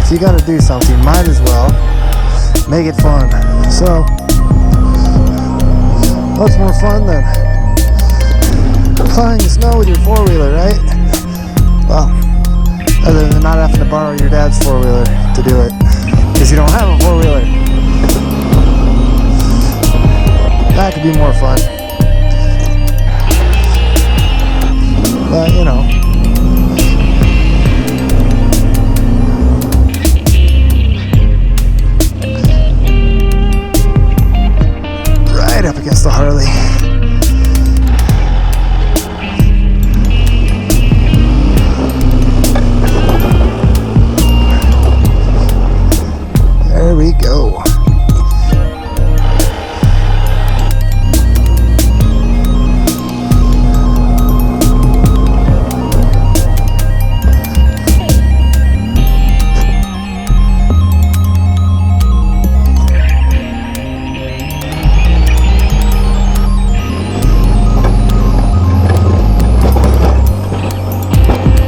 So you gotta do something. Might as well make it fun. So, what's more fun than plowing the snow with your four-wheeler, right? Well, other than not having to borrow your dad's four-wheeler to do it, because you don't have a four-wheeler. That could be more fun. But, you know. Right up against the Harley. There we go.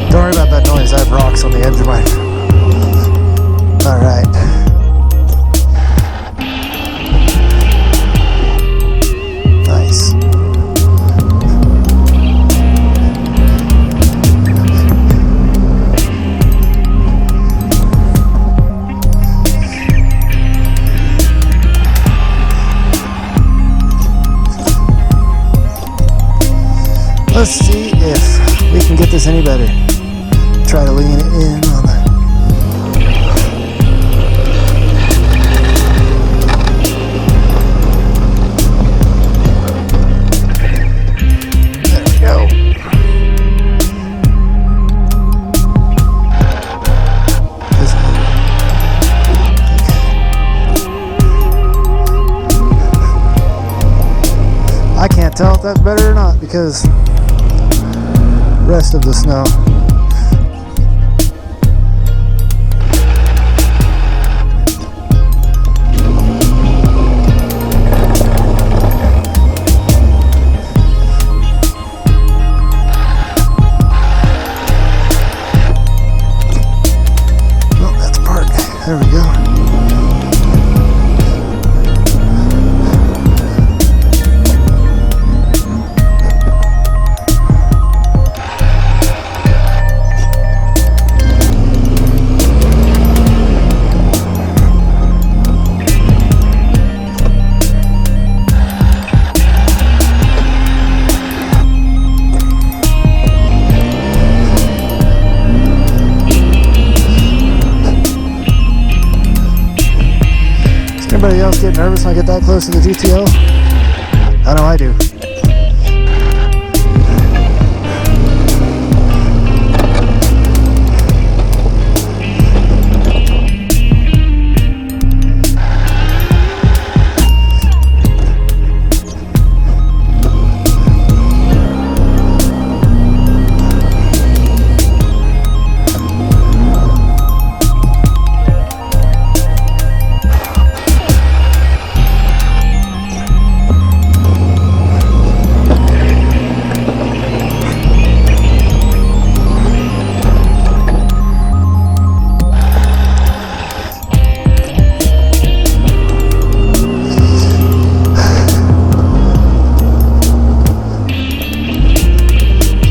Don't worry about that noise. I have rocks on the edge of mine. All right. Nice. Let's see if we can get this any better. Try to lean it in on the... There we go. I can't tell if that's better or not because rest of the snow. Oh, that's park. There we go. Anybody else get nervous when I get that close to the GTO? I know I do.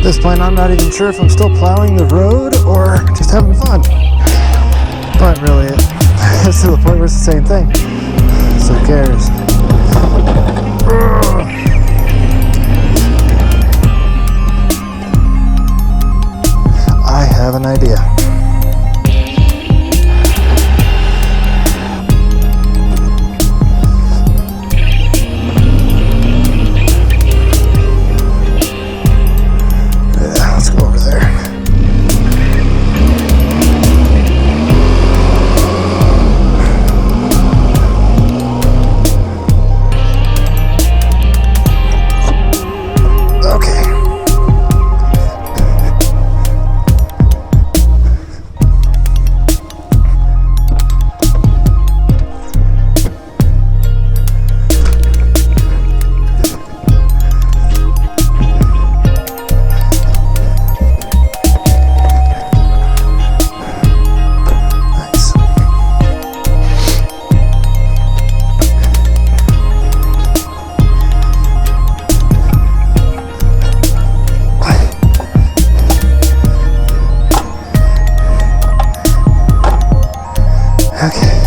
At this point, I'm not even sure if I'm still plowing the road or just having fun. But really, it's to the point where it's the same thing. So who cares? I have an idea. Okay.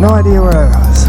No idea where I was.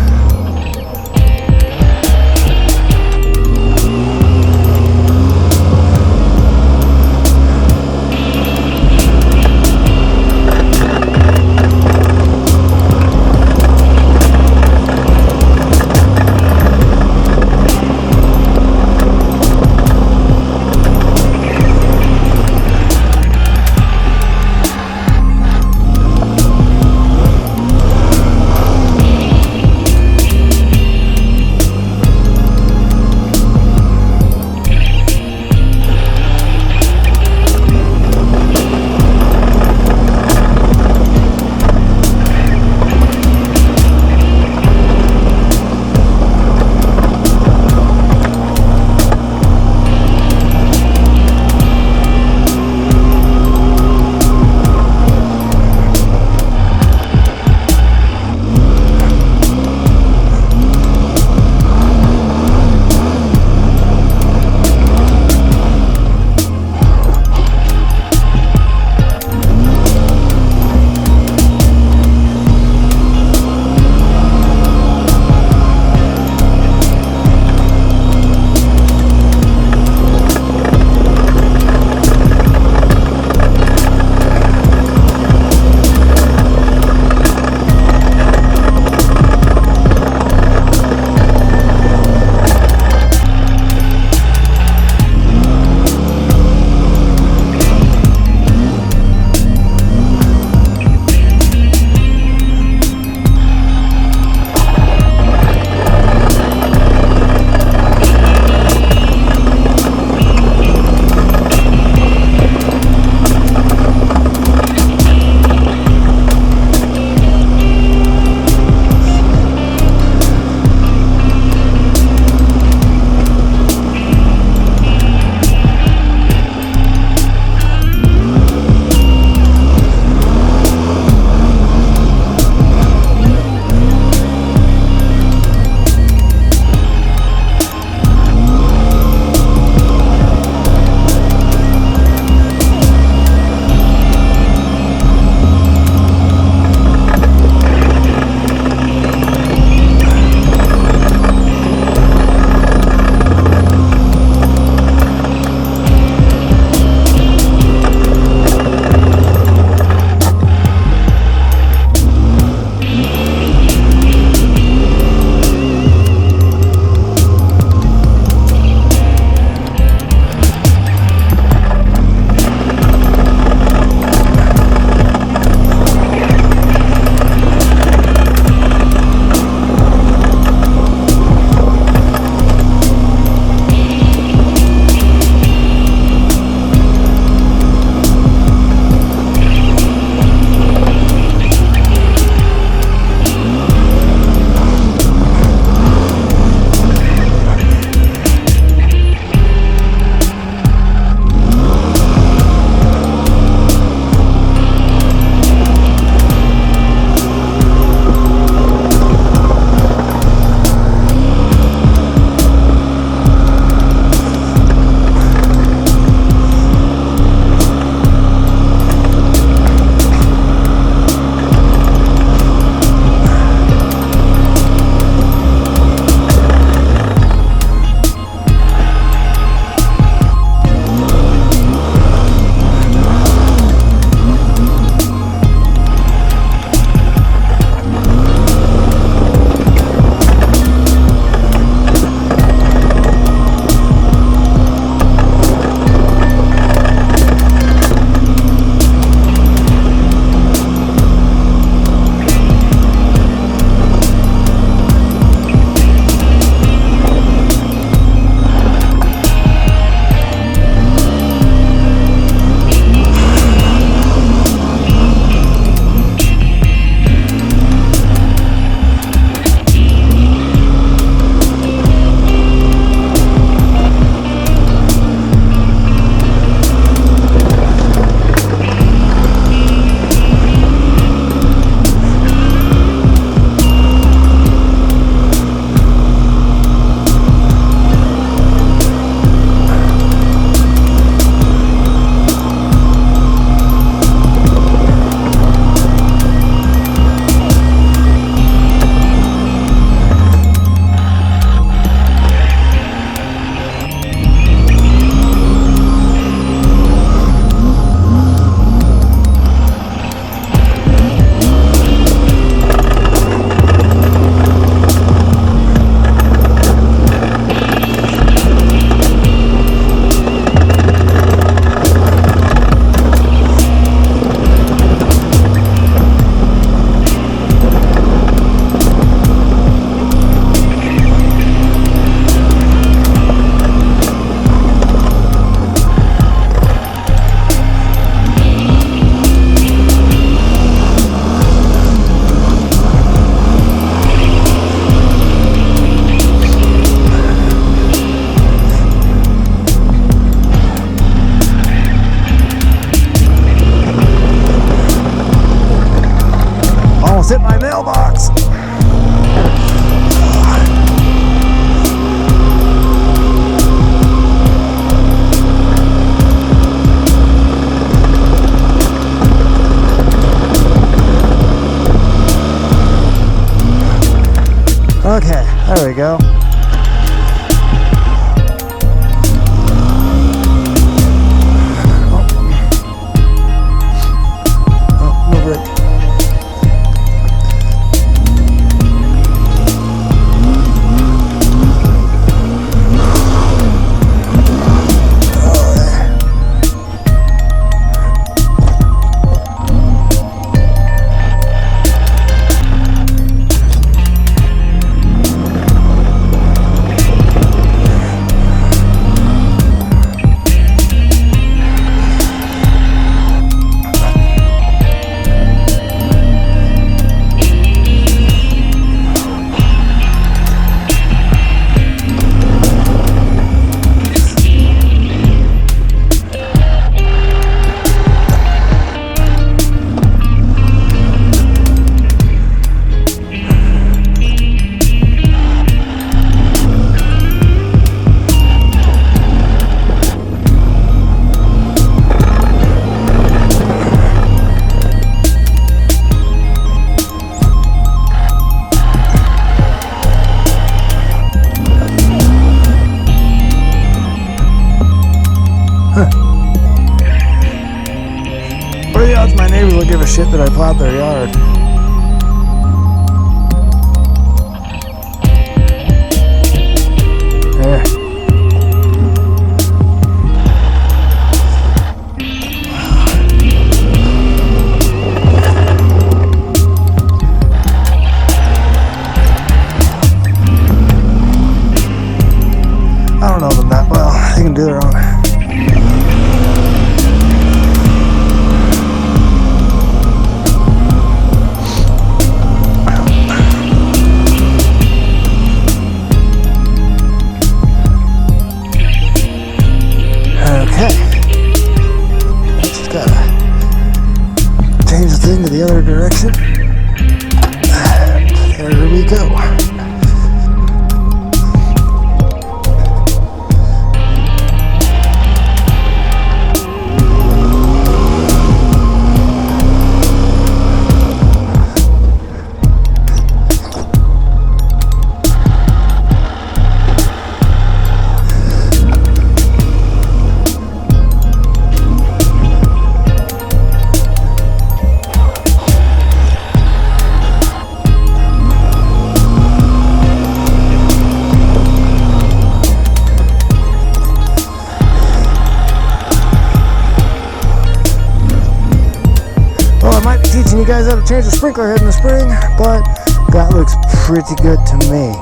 Almost hit my mailbox. Okay, there we go. Oh, no brake. What are the odds my neighbors will give a shit that I plowed their yard? Yeah. I don't know them that well. They can do their own. Change the thing to the other direction. There we go. Teaching you guys how to change the sprinkler head in the spring, but that looks pretty good to me.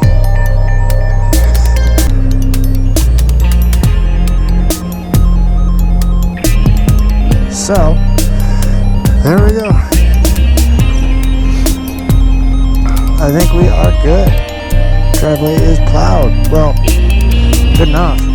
So, there we go. I think we are good. Driveway is plowed. Well, good enough.